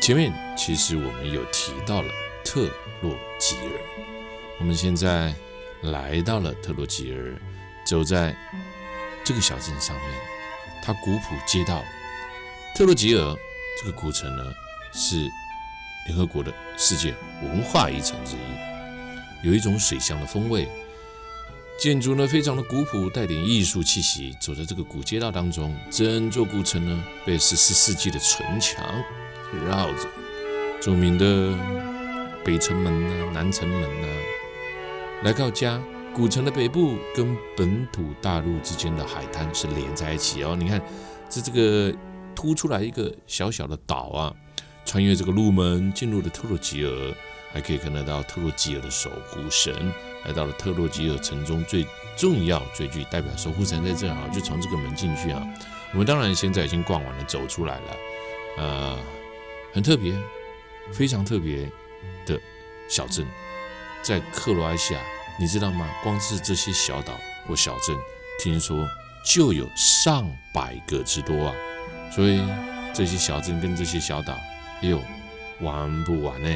前面其实我们有提到了特洛吉尔，我们现在来到了特洛吉尔，走在这个小镇上面，它古朴街道。特洛吉尔这个古城呢，是联合国的世界文化遗产之一，有一种水乡的风味。建筑呢非常的古朴，带点艺术气息。走在这个古街道当中，整座古城呢被14世纪的城墙绕着，著名的北城门啊、南城门啊，来到家。古城的北部跟本土大陆之间的海滩是连在一起哦。你看，这个凸出来一个小小的岛啊，穿越这个路门进入了特洛吉尔，还可以看得到特洛吉尔的守护神。来到了特洛吉尔城中最重要、最具代表守护神在这啊，就从这个门进去啊。我们当然现在已经逛完了，走出来了，很特别，非常特别的小镇，在克罗埃西亚，你知道吗？光是这些小岛或小镇，听说就有上百个之多啊。所以这些小镇跟这些小岛，玩不完呢。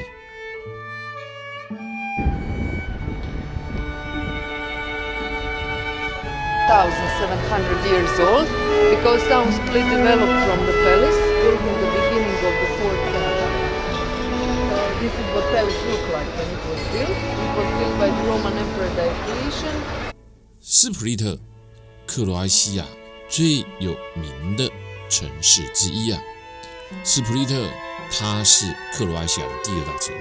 1,700 years old, because some split developed from the palace built in the beginning of the 4th century. This is what palace looked like when it was built. It was built by the Roman Emperor Diocletian. 斯普利特，克罗埃西亚最有名的城市之一啊。斯普利特，它是克罗埃西亚的第2大城。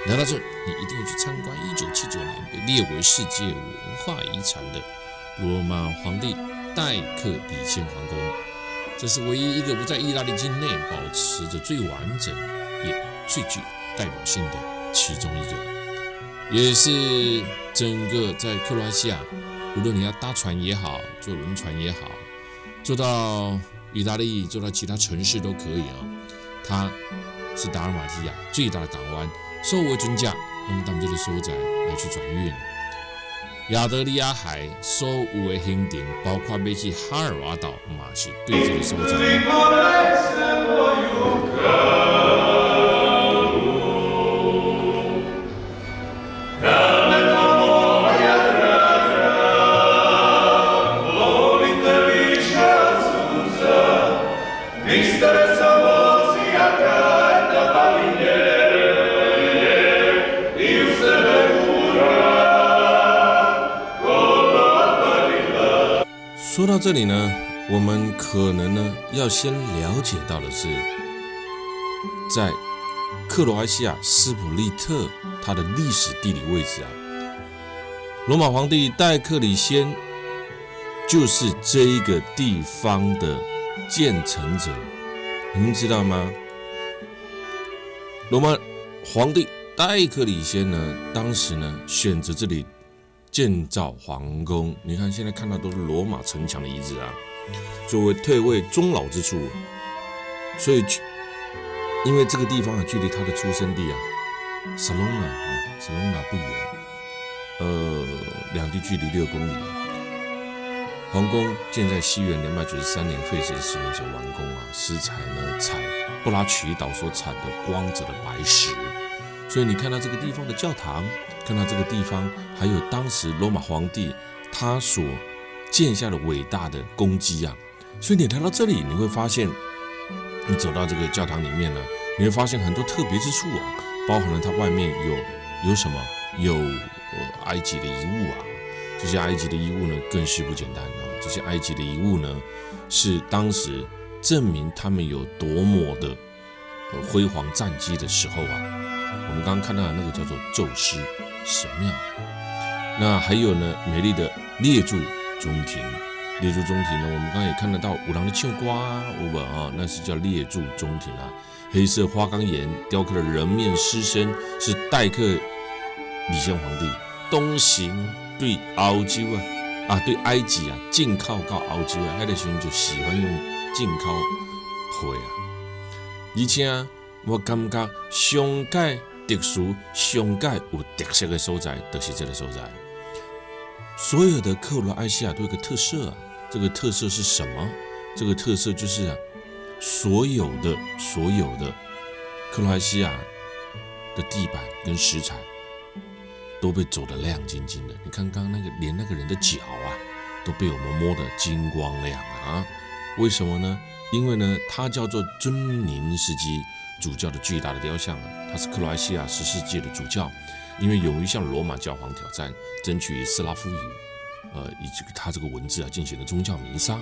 来到这，你一定要去参观1979年被列为世界文化遗产的罗马皇帝戴克里先皇宫。这是唯一一个不在意大利境内保持着最完整也最具代表性的其中一个，也是整个在克罗埃西亚，无论你要搭船也好，坐轮船也好，坐到意大利，坐到其他城市都可以啊。它是达尔马提亚最大的港湾，受为准价用当这个所在来去转运。亚得里亚海所有的行程，包括要去哈尔瓦岛，嘛是对这个所在。说到这里呢，我们可能呢要先了解到的是，在克罗埃西亚斯普利特它的历史地理位置啊，罗马皇帝戴克里先就是这一个地方的建成者，你们知道吗？罗马皇帝戴克里先呢，当时呢选择这里建造皇宫，你看现在看到都是罗马城墙的遗址啊，作为退位终老之处。所以因为这个地方啊，距离他的出生地啊萨隆纳不远，两地距离6公里。皇宫建在西元293年，费时10年就完工啊。石材呢采布拉曲岛所产的光泽的白石，所以你看到这个地方的教堂，看到这个地方，还有当时罗马皇帝他所建下的伟大的功绩啊。所以你来到这里，你会发现，你走到这个教堂里面呢，你会发现很多特别之处啊，包含了它外面有什么？有埃及的遗物啊。这些埃及的遗物呢，更是不简单啊。这些埃及的遗物呢，是当时证明他们有多么的辉煌战绩的时候啊。我们刚刚看到的那个叫做宙斯神庙，那还有呢，美丽的列柱中庭。列柱中庭呢，我们刚刚也看得到五郎的唱歌啊，那是叫列柱中庭啊。黑色花岗岩雕刻的人面狮身，是戴克里先皇帝当时对欧洲对埃及啊进口到欧洲啊，那个时候就喜欢用进口货啊。而且我感觉上界特殊、上界有特色的所在，就是这个所在。所有的克罗埃西亚都有一个特色啊，这个特色是什么？这个特色就是所有的克罗埃西亚的地板跟石材都被走得亮晶晶的。你看刚刚连那个人的脚啊，都被我们摸得金光亮啊！为什么呢？因为呢，它叫做尊宁斯基主教的巨大的雕像啊，他是克罗埃西亚14届的主教，因为勇于向罗马教皇挑战，争取以斯拉夫语，以及他这个文字啊进行的宗教弥撒，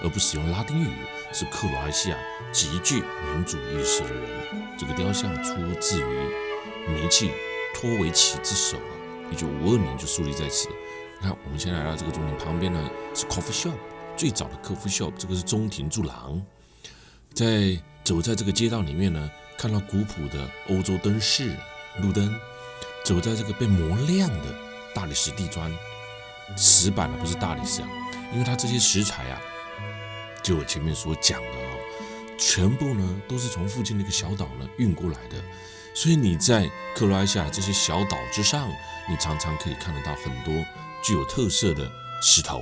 而不使用拉丁语，是克罗埃西亚极具民主意识的人。这个雕像出自于梅契托维奇之手啊，1952年就树立在此。你看，我们现在来到这个中庭旁边呢，是 coffee shop， 最早的 coffee shop， 这个是中庭柱廊。走在这个街道里面呢，看到古朴的欧洲灯饰、路灯，走在这个被磨亮的大理石地砖，石板不是大理石啊，因为它这些石材啊，就我前面所讲的全部呢都是从附近的一个小岛呢运过来的。所以你在克罗埃西亚这些小岛之上，你常常可以看得到很多具有特色的石头。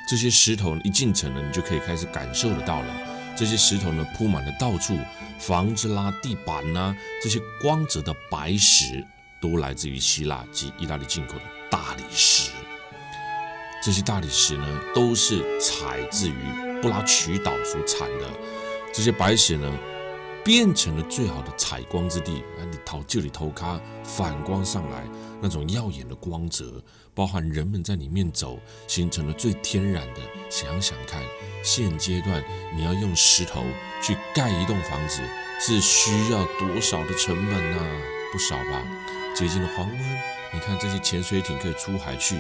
这些石头一进城呢，你就可以开始感受得到了。这些石头呢铺满了到处，房子啦、地板啊，这些光泽的白石都来自于希腊及意大利进口的大理石。这些大理石呢都是采自于布拉曲岛所产的。这些白石呢变成了最好的采光之地，这里头咖反光上来，那种耀眼的光泽，包含人们在里面走，形成了最天然的。想想看，现阶段你要用石头去盖一栋房子，是需要多少的成本啊？不少吧。接近了黄昏，你看这些潜水艇可以出海去。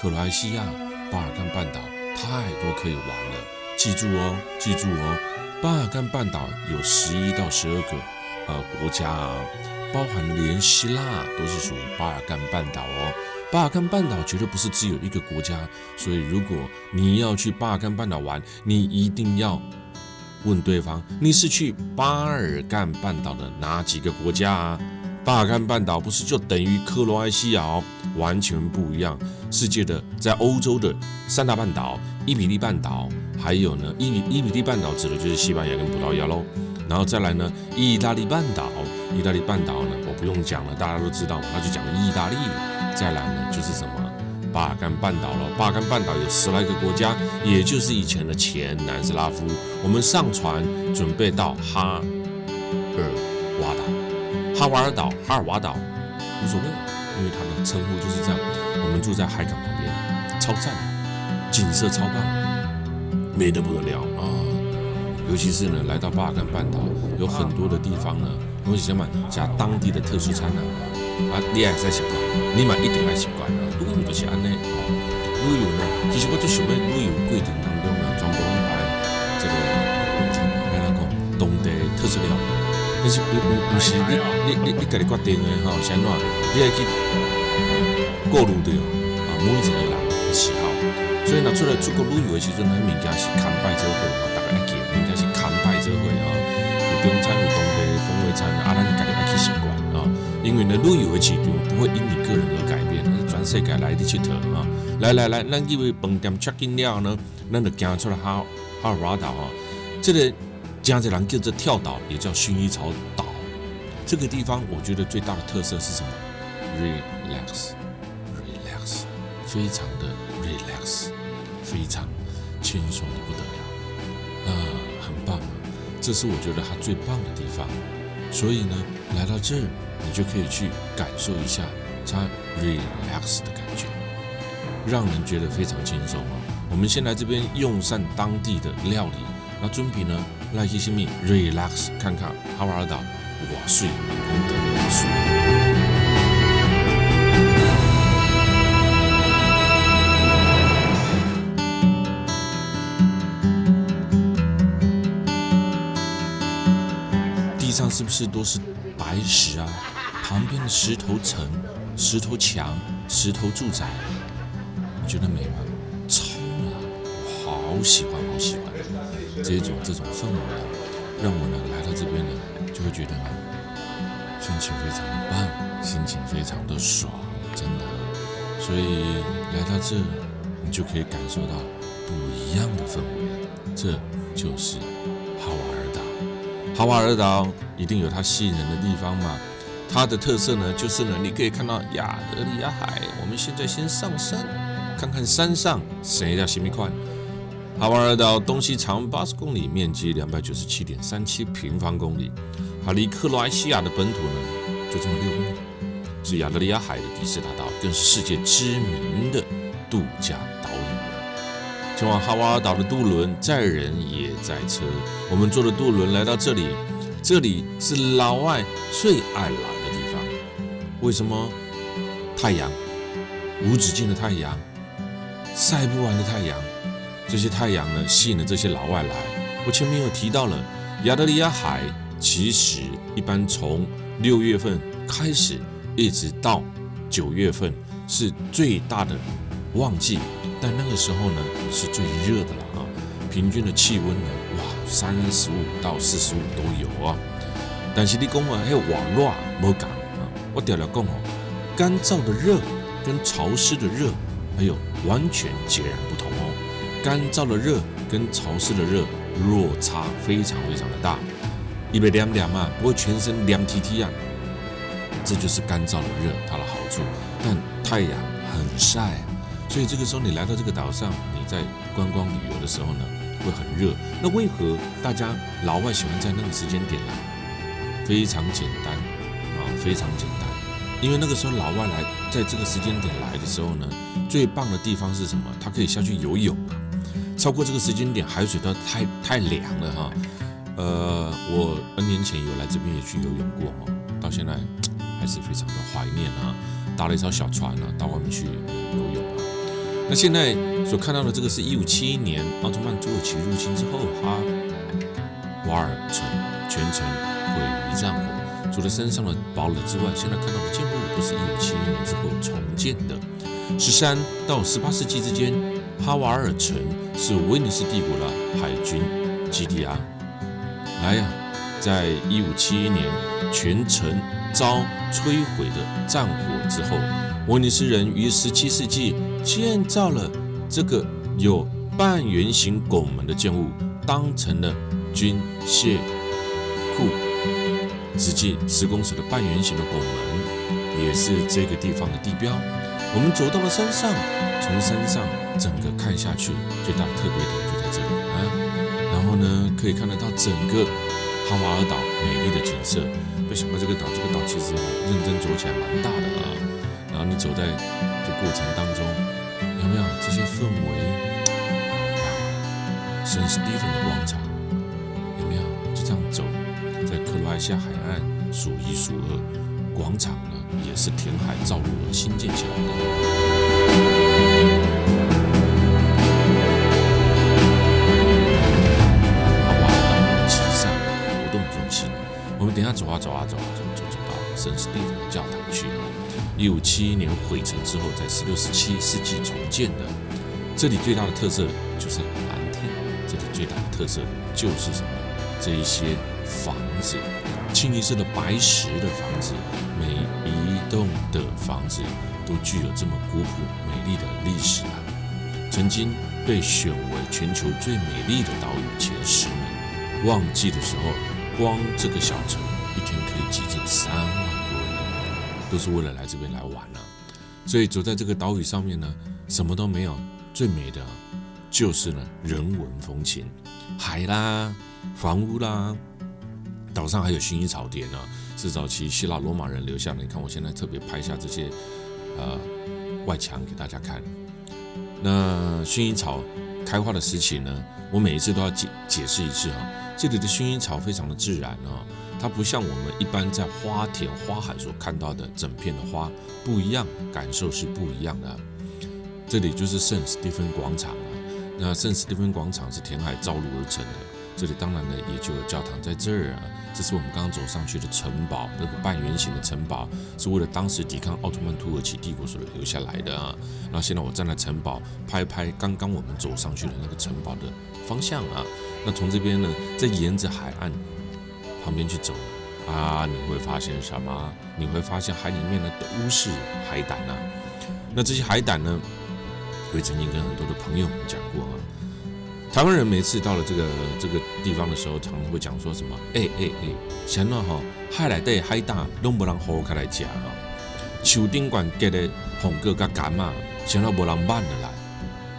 克罗埃西亚、巴尔干半岛太多可以玩了，记住哦。巴尔干半岛有11到12个国家啊，包含连希腊都是属于巴尔干半岛哦。巴尔干半岛绝对不是只有一个国家，所以如果你要去巴尔干半岛玩，你一定要问对方，你是去巴尔干半岛的哪几个国家啊？巴尔干半岛不是就等于克罗埃西亚哦，完全不一样。世界的在欧洲的3大半岛，伊比利半岛，还有呢伊比利半岛指的就是西班牙跟葡萄牙咯。然后再来呢意大利半岛，意大利半岛呢我不用讲了，大家都知道嘛，那就讲意大利。再来呢就是什么巴尔干半岛了。巴尔干半岛有10来个国家，也就是以前的前南斯拉夫。我们上船准备到哈尔瓦岛，无所谓，因为它的称呼就是这样。我们住在海港旁边，超赞，景色超棒，美得不得了啊！尤其是呢，来到巴尔干半岛，有很多的地方呢，我想嘛，加当地的特殊餐你也使习惯，你嘛一定要习惯啊。旅游就是安尼旅游呢，其实我最想要旅游过程当中呢，全部拢来这个当地特色料理。但是不是你家己决定的是安怎？你要去顾虑到每一个人的喜好。所以若出国旅游的时阵，那物件是牵摆做伙大家要记，物件是牵摆做伙有中餐有当地的风味餐咱家己要去习惯因为呢，旅游的市场不会因你个人而改变，全世界来你佚佗来，咱以为饭店 check in 了呢，咱就行出来哈尔瓦岛这个。加这人叫做跳岛，也叫薰衣草岛。这个地方我觉得最大的特色是什么 ？relax， 非常的 relax， 非常轻松的不得了很棒这是我觉得它最棒的地方。所以呢，来到这儿，你就可以去感受一下它 relax 的感觉，让人觉得非常轻松我们先来这边用上当地的料理。那准备呢，来去什么 relax 看看哈瓦尔岛哇水，功德哇水。地上是不是都是白石啊？旁边的石头城、石头墙、石头住宅，你觉得美吗？超美，我好喜欢，好喜欢。这种氛围让我呢来到这边呢，就会觉得呢，心情非常的棒，心情非常的爽，真的。所以来到这，你就可以感受到不一样的氛围，这就是哈瓦尔岛。哈瓦尔岛一定有它吸引人的地方嘛。它的特色呢，就是呢，你可以看到亚得里亚海。我们现在先上山，看看山上谁叫新米块。哈瓦尔岛东西长80公里，面积297.37平方公里。它离克罗埃西亚的本土呢，就这么6公里，是亚得里亚海的第4大岛，更是世界知名的度假岛屿。前往哈瓦尔岛的渡轮载人也载车，我们坐的渡轮来到这里，这里是老外最爱来的地方。为什么？太阳，无止境的太阳，晒不完的太阳。这些太阳呢，吸引了这些老外来。我前面有提到了，亚得里亚海其实一般从6月份开始，一直到9月份是最大的旺季，但那个时候呢是最热的了啊，平均的气温呢，哇，35到45都有啊。但是你讲啊，还有瓦热没讲啊，我调了讲哦，干燥的热跟潮湿的热，还有完全截然不同哦。干燥的热跟潮湿的热落差非常非常的大，一杯凉凉啊，不会全身凉踢踢啊，这就是干燥的热它的好处。但太阳很晒，所以这个时候你来到这个岛上，你在观光旅游的时候呢，会很热。那为何大家老外喜欢在那个时间点来？非常简单啊，非常简单，因为那个时候老外来在这个时间点来的时候呢，最棒的地方是什么？他可以下去游泳啊。超过这个时间点，海水都太凉了哈。我N年前有来这边也去游泳过哈，到现在还是非常的怀念啊。搭了一艘小船啊，到外面去游泳啊。那现在所看到的这个是1571年奥特曼土耳其入侵之后，哈瓦尔城全城毁于战火。除了山上的堡垒之外，现在看到的建筑物都是1571年之后重建的。13到18世纪之间，哈瓦尔城是威尼斯帝国的海军基地啊。来呀，在1571年全城遭摧毁的战火之后，威尼斯人于17世纪建造了这个有半圆形拱门的建物，当成了军械库。直径10公尺的半圆形的拱门，也是这个地方的地标。我们走到了山上，从山上整个看下去，最大的特别点就在这里啊。然后呢，可以看得到整个哈瓦尔岛美丽的景色。不想到这个岛其实认真走起来蛮大的啊。然后你走在这过程当中，有没有这些氛围？圣史蒂芬的广场，有没有？就这样走，在克罗埃西亚海岸数1数2，广场呢也是填海造陆而新建起来的。哈瓦尔岛集散活动中心，我们等一下走到圣史蒂芬的教堂去啊。1571年毁城之后，在16、17世纪重建的。这里最大的特色就是蓝天，这里最大的特色就是什么？这一些房子，清一色的白石的房子，每一栋的房子都具有这么古朴美丽的历史啊！曾经被选为全球最美丽的岛屿前10名。旺季的时候，光这个小城一天可以挤进3万多人，都是为了来这边来玩啊！所以走在这个岛屿上面呢，什么都没有，最美的就是呢人文风情，海啦。房屋啦，岛上还有薰衣草田啊，是早期希腊罗马人留下的。你看，我现在特别拍下这些外墙给大家看。那薰衣草开花的时期呢，我每一次都要解释一次啊。这里的薰衣草非常的自然啊，它不像我们一般在花田花海所看到的整片的花不一样，感受是不一样的。这里就是圣史蒂芬广场啊。那圣史蒂芬广场是填海造陆而成的。这里当然呢，也就有教堂在这儿啊。这是我们刚刚走上去的城堡，那个半圆形的城堡，是为了当时抵抗奥特曼土耳其帝国所留下来的啊。那现在我站在城堡，拍刚刚我们走上去的那个城堡的方向啊。那从这边呢，再沿着海岸旁边去走啊，你会发现什么？你会发现海里面呢都是海胆啊。那这些海胆呢，我也曾经跟很多的朋友们讲过啊。台湾人每次到了这个地方的时候，常常会讲说什么？想到哈海内底海胆拢无人好开来吃哈，树顶管结的红哥跟柑嘛，想到无人慢的来。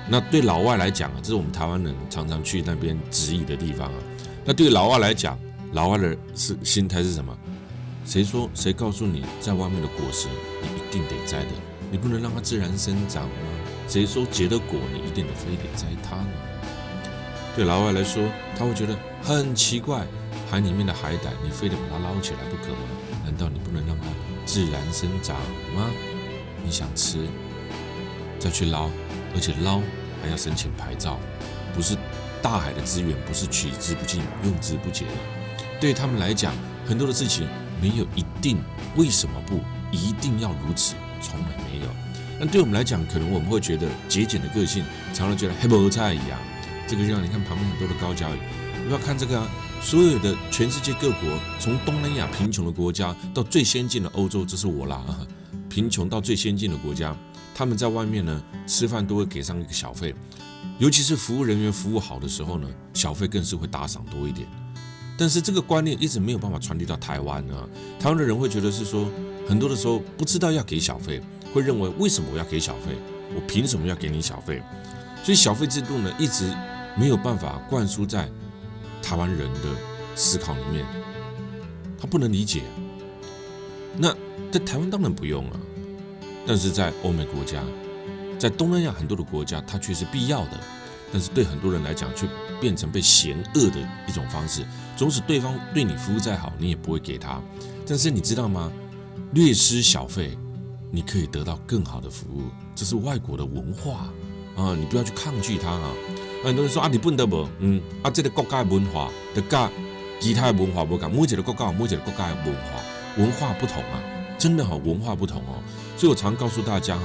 那对老外来讲啊，这是我们台湾人常常去那边质疑的地方啊。那对老外来讲，老外的心态是什么？谁告诉你在外面的果实你一定得摘的？你不能让它自然生长吗？谁说结了果你一定得非得摘它呢？对老外来说，他会觉得很奇怪，海里面的海胆你非得把它捞起来不可吗？难道你不能让它自然生长吗？你想吃再去捞，而且捞还要申请牌照，不是大海的资源不是取之不尽用之不竭的。对他们来讲，很多的事情没有一定，为什么不一定要如此？从来没有。那对我们来讲，可能我们会觉得节俭的个性，常常觉得黑不菜一样。这个就像你看旁边很多的高脚椅，你不要看这个啊，所有的全世界各国，从东南亚贫穷的国家到最先进的欧洲，这是我啦啊，贫穷到最先进的国家，他们在外面呢吃饭都会给上一个小费，尤其是服务人员服务好的时候呢，小费更是会打赏多一点。但是这个观念一直没有办法传递到台湾啊，台湾的人会觉得是说，很多的时候不知道要给小费，会认为为什么我要给小费？我凭什么要给你小费？所以小费制度呢，一直没有办法灌输在台湾人的思考里面，他不能理解啊。那在台湾当然不用啊，但是在欧美国家，在东南亚很多的国家，它却是必要的。但是对很多人来讲，却变成被嫌恶的一种方式。总使对方对你服务再好，你也不会给他。但是你知道吗？略施小费，你可以得到更好的服务，这是外国的文化啊！你不要去抗拒它啊！很多人说啊，你不得不，这个国家的文化，跟其他的文化不同，每一个国家有每一个国家的文化不同啊，真的文化不同哦。所以我常告诉大家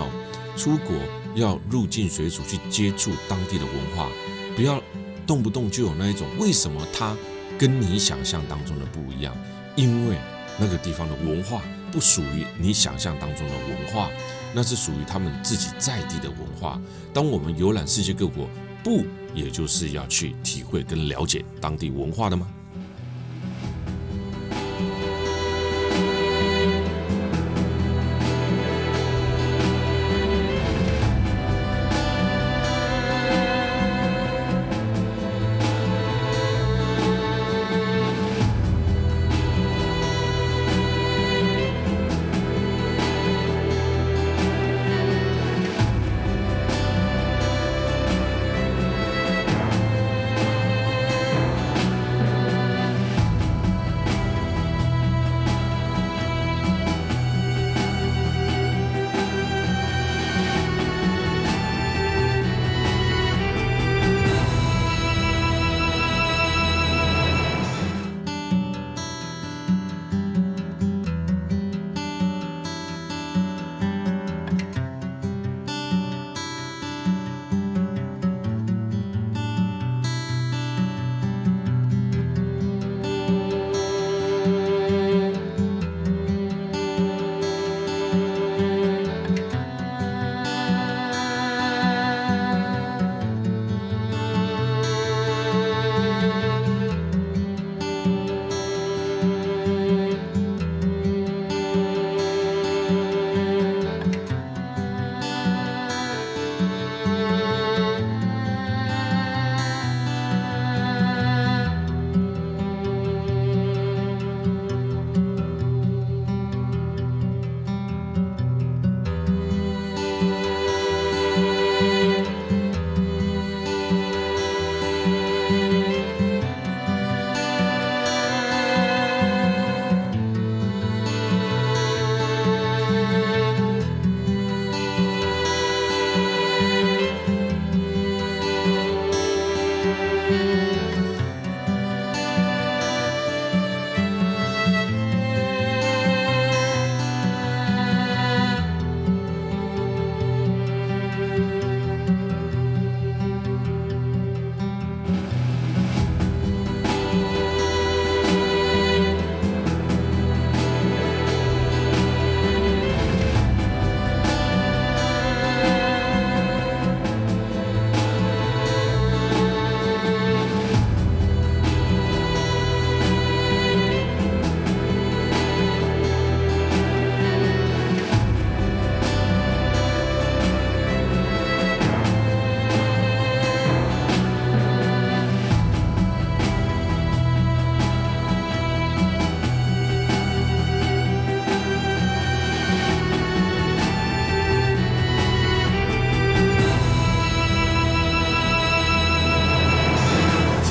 出国要入境随俗去接触当地的文化，不要动不动就有那一种为什么它跟你想象当中的不一样，因为那个地方的文化不属于你想象当中的文化，那是属于他们自己在地的文化。当我们游览世界各国，不也就是要去体会跟了解当地文化的吗？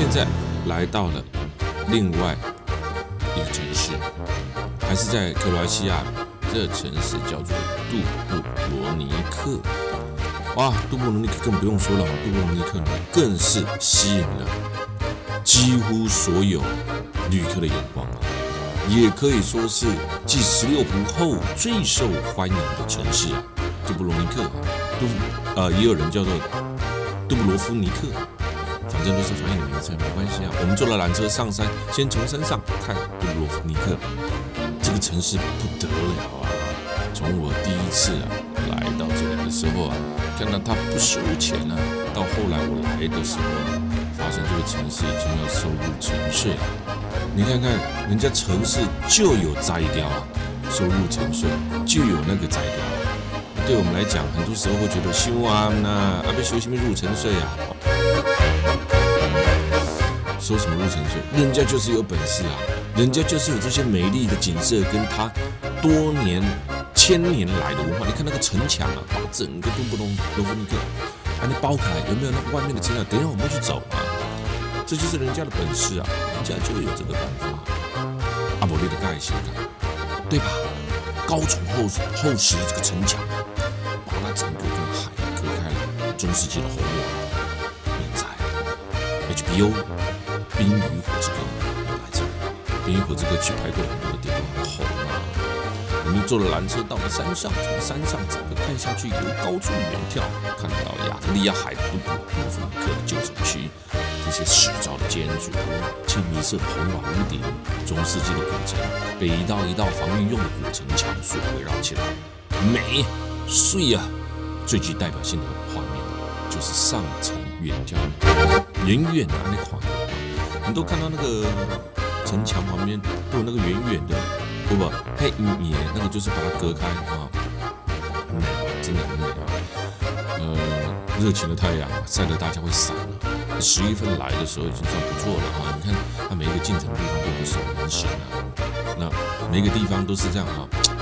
现在来到了另外一个城市，还是在克罗埃西亚，这个城市叫做杜布罗尼克。哇，杜布罗尼克更不用说了，杜布罗尼克呢更是吸引了几乎所有旅客的眼光啊，也可以说是继16湖后最受欢迎的城市啊。杜布罗尼克，也有人叫做杜布罗夫尼克，反正都是翻译的名称，没关系啊。我们坐了缆车上山，先从山上看杜布罗夫尼克，这个城市不得了啊！从我第一次来到这里的时候看到它不收钱到后来我来的时候发现这个城市已经要收入城税了。你看看人家城市就有摘雕收入城税，就有那个摘雕。对我们来讲，很多时候会觉得修啊被收什么入城税啊？收什么入城税？人家就是有本事啊，人家就是有这些美丽的景色，跟他多年、千年来的文化。你看那个城墙把整个杜布罗夫尼克你包开，有没有那个外面的城墙？等一下我们会去走这就是人家的本事啊，人家就有这个办法。阿伯利的盖西感，对吧？高重厚实的这个城墙把它整个跟海隔开了。中世纪的红王免载 HBO 冰与火之歌有来这，冰与火之歌去拍过很多的电影，很红我们坐了缆车到了山上，从山上整个看下去，由高处远眺，看到亚得里亚海杜布罗夫尼克的旧城区，这些石造的建筑，清一色的红瓦屋顶，中世纪的古城被一道一道防御用的古城墙所围绕起来，美帅啊！最具代表性的画面就是上层远眺，远远那看，你都看到那个城墙旁边都有那个远远的。不，黑影那个就是把它隔开很美真的很美热情的太阳晒得大家会闪11月份来的时候已经算不错了你看它每一个进城的地方都有守门神那每一个地方都是这样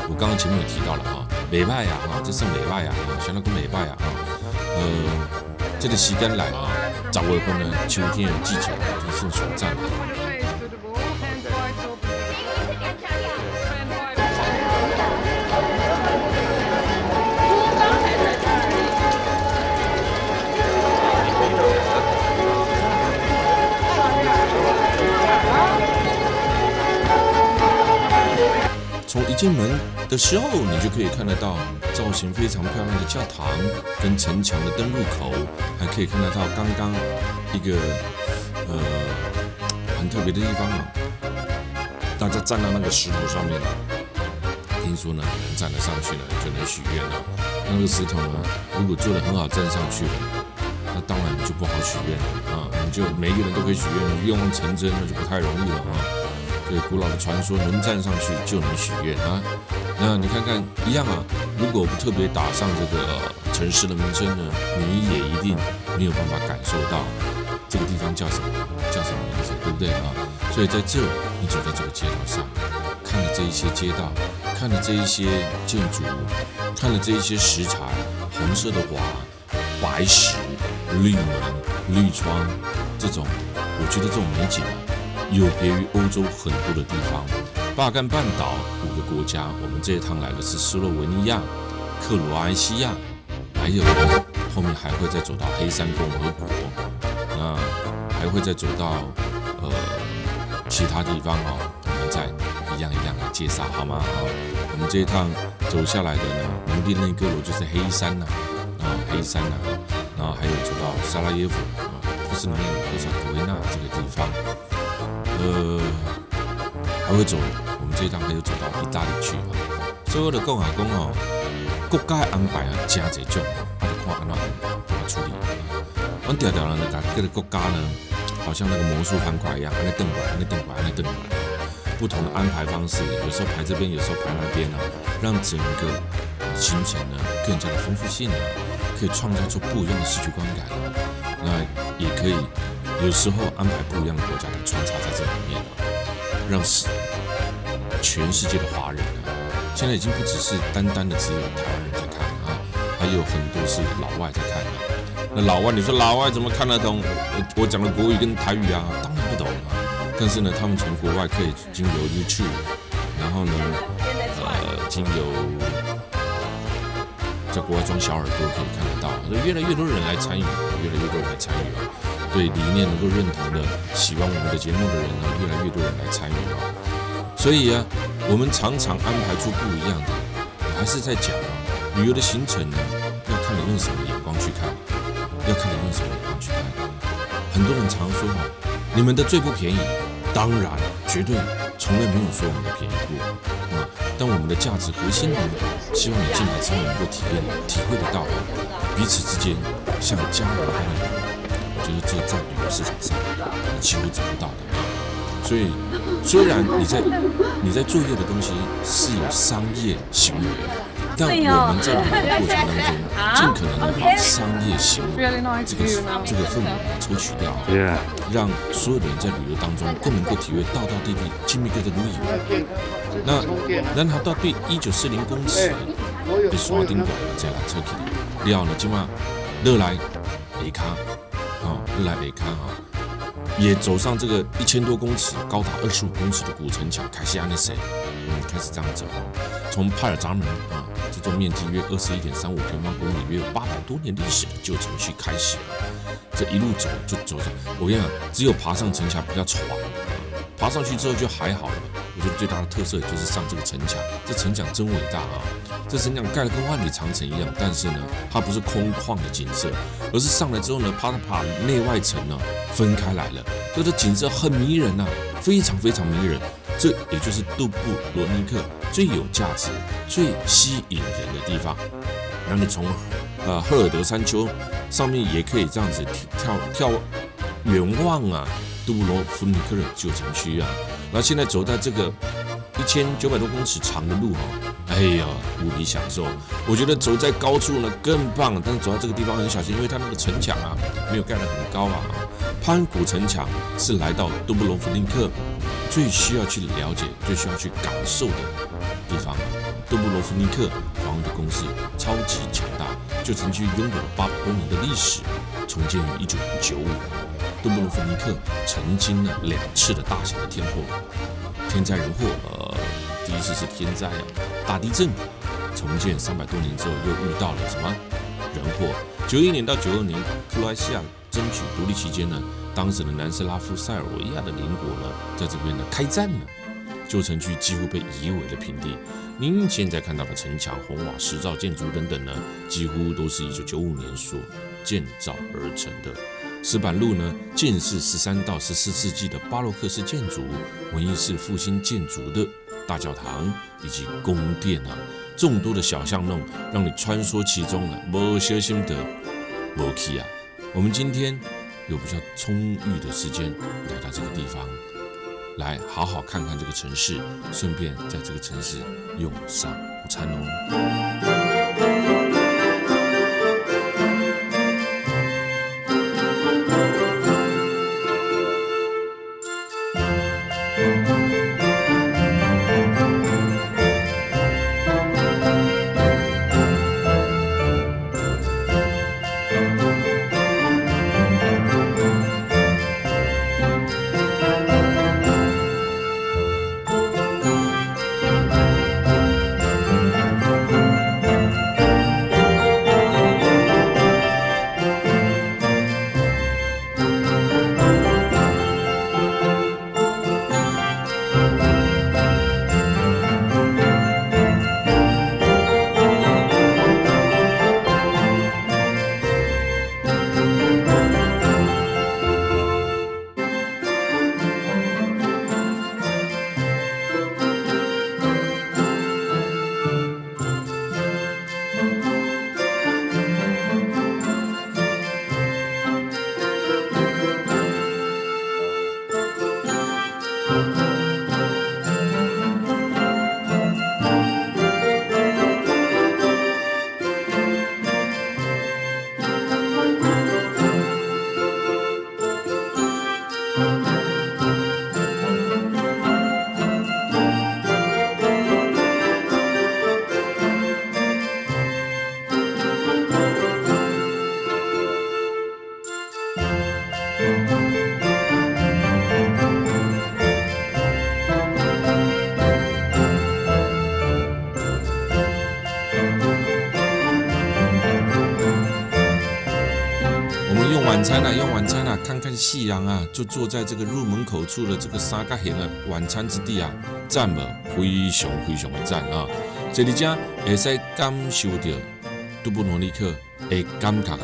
我刚刚前面有提到了美拜这是美拜想那个美拜这个时间来10月份呢，秋天的季节就算暑假了。从一进门的时候，你就可以看得到造型非常漂亮的教堂跟城墙的登入口，还可以看得到刚刚一个很特别的地方大家站到那个石头上面听说呢，你们站得上去呢，就能许愿了。那个石头呢，如果做得很好，站上去了，那当然你就不好许愿了你就每一个人都可以许愿，愿望成真那就不太容易了对古老的传说，能站上去就能许愿那你看看一样如果不特别打上这个城市的名称呢，你也一定没有办法感受到这个地方叫什么名字，对不对所以在这儿，你走在这个街道上，看了这一些街道，看了这一些建筑物，看了这一些石材，红色的瓦、白石、绿门、绿窗，这种，我觉得这种美景有别于欧洲很多的地方。巴尔干半岛5个国家，我们这一趟来的是斯洛文尼亚、克罗埃西亚，还有后面还会再走到黑山共和国，那还会再走到其他地方我们再一样一样来介绍好吗我们这一趟走下来的呢，蒙蒂内哥罗就是黑山黑山然后还有走到萨拉耶夫波斯尼亚与科萨科维纳这个地方。还会走，我们这一趟还有走到意大利去所以我就讲国家的安排真侪种就看安怎处理我们条条呢，各个国家呢，好像那个魔术方块一样，安尼转过来，安尼转过来，安尼转过来，不同的安排方式，有时候排这边，有时候排那边让整个行程呢更加的丰富性可以创造出不一样的视觉观感那也可以有时候安排不一样的国家来穿插在这里面让全世界的华人现在已经不只是单单的只有台湾人在看还有很多是老外在看那老外，你说老外怎么看得懂我讲的国语跟台语啊？当然不懂啊。但是呢，他们从国外可以经由 YouTube， 然后呢，经由在国外装小耳朵可以看得到，所以越来越多人来参与，越来越多人来参与啊。对理念能够认同的、喜欢我们的节目的人呢，越来越多人来参与啊。所以啊，我们常常安排出不一样的。我还是在讲啊，旅游的行程呢，要看你用什么眼光去看，要看你用什么眼光去看。很多人常说啊，你们的最不便宜，当然绝对从来没有说我们的便宜过啊。但我们的价值核心呢，希望你进来之后能够体会得到彼此之间像家人般的，我觉得这在旅游市场上你几乎找不到的。所以，虽然你在作业的东西是有商业行为，但我们在旅游过程当中，尽可能的把商业行为这个氛围抽取掉，让所有的人在旅游当中更能够体会道地地亲密个的旅游。那咱学到对1940公尺的山顶段这缆车去了呢，今晚落来下卡，落来下卡也走上这个1000多公尺、高达25公尺的古城墙，开始安尼谁？开始这样走。从派尔闸门这座面积约21.35平方公里、约有800多年历史的旧城区开始了。这一路走就走着，我跟你讲，只有爬上城墙比较喘，爬上去之后就还好了。我觉得最大的特色也就是上这个城墙，这城墙真伟大啊！这城墙盖得跟万里长城一样，但是呢，它不是空旷的景色，而是上来之后呢，啪内外层呢分开来了，这个景色很迷人啊，非常非常迷人。这也就是杜布罗尼克最有价值、最吸引人的地方。让你从赫尔德山丘上面也可以这样子跳远望啊，杜布罗夫尼克的旧城区啊。然后现在走在这个1900多公尺长的路哎呀，无比享受。我觉得走在高处呢更棒，但是走在这个地方很小心，因为它那个城墙啊没有盖得很高啊。攀古城墙是来到杜布罗夫尼克最需要去了解、最需要去感受的地方。杜布罗夫尼克防御的攻势超级强大，旧城区拥有了800多年的历史，重建于1995。杜布罗夫尼克曾经呢2次的大型的天灾人祸，第一次是天灾大地震，重建300多年之后又遇到了什么人祸？91年到92年，克罗埃西亚争取独立期间呢，当时的南斯拉夫塞尔维亚的邻国呢，在这边呢开战了，旧城区几乎被夷为了平地。您现在看到的城墙、红瓦石造建筑等等呢，几乎都是1995年所建造而成的。石板路呢，建是13到14世纪的巴洛克式建筑、文艺式复兴建筑的大教堂以及宫殿众多的小巷弄，让你穿梭其中没小心的没去啊。我们今天有比较充裕的时间来到这个地方，来好好看看这个城市，顺便在这个城市用上午餐哦。用晚餐啊，看看夕阳啊，就坐在这个入门口处的这个三角形的晚餐之地啊，赞了非常非常的赞啊！这里家会使感受到杜布罗尼克的感觉啊，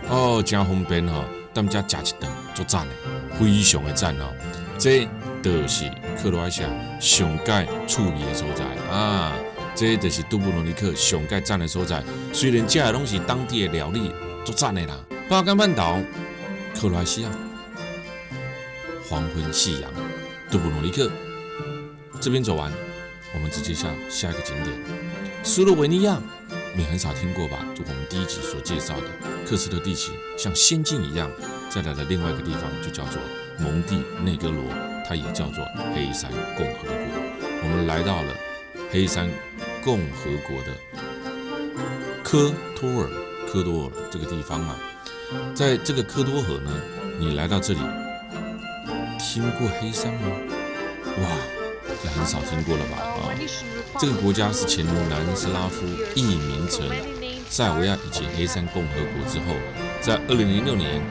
哦，真方便哈，咱家吃一顿足赞的，非常的赞哦。这就是克罗埃西亚上界趣味的所在啊，这就是杜布罗尼克上界赞的所在。虽然这拢是当地的料理，足赞的啦。巴干半岛。克罗埃西亚，黄昏夕阳，杜布罗尼克。这边走完，我们直接下一个景点，斯洛维尼亚。你很少听过吧？就我们第一集所介绍的科斯特地形，像仙境一样。再来的另外一个地方就叫做蒙蒂内哥罗，它也叫做黑山共和国。我们来到了黑山共和国的科多尔这个地方啊。在这个科多河呢，你来到这里，听过黑山吗？哇，这很少听过了吧？啊，这个国家是前南斯拉夫译名成塞尔维亚以及黑山共和国之后，在2006年，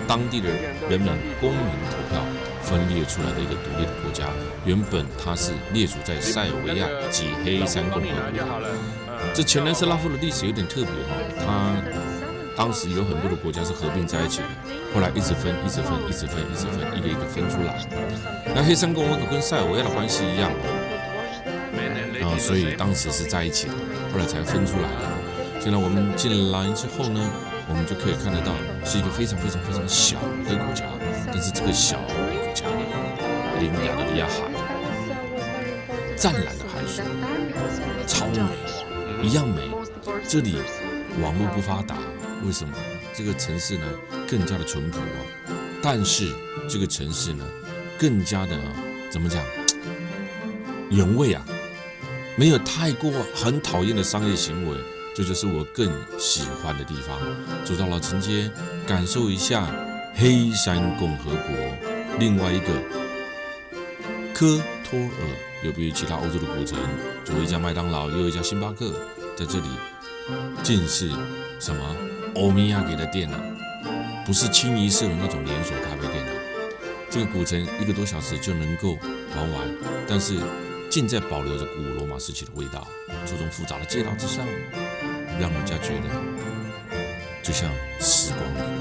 当地的人民公民投票分裂出来的一个独立的国家。原本它是列属在塞尔维亚及黑山共和国。这前南斯拉夫的历史有点特别哈，它当时有很多的国家是合并在一起的，后来一直分，一个一个分出来。那黑山共和国跟塞尔维亚的关系一样，所以当时是在一起的，后来才分出来的。现在我们进来之后呢，我们就可以看得到是一个非常小的国家，但是这个小的国家临亚得里亚海，湛蓝的海水，超美，一样美。这里网络不发达。为什么这个城市呢更加的淳朴哦？但是这个城市呢更加的怎么讲原味啊，没有太过很讨厌的商业行为，这就是我更喜欢的地方。走到老城街，感受一下黑山共和国。另外一个科托尔有别于其他欧洲的古城，左一家麦当劳，右一家星巴克，在这里竟是什么？欧米亚给的店啊，不是清一色的那种连锁咖啡店啊。这个古城1个多小时就能够玩完，但是尽在保留着古罗马时期的味道。这种复杂的街道之上，让人家觉得就像时光里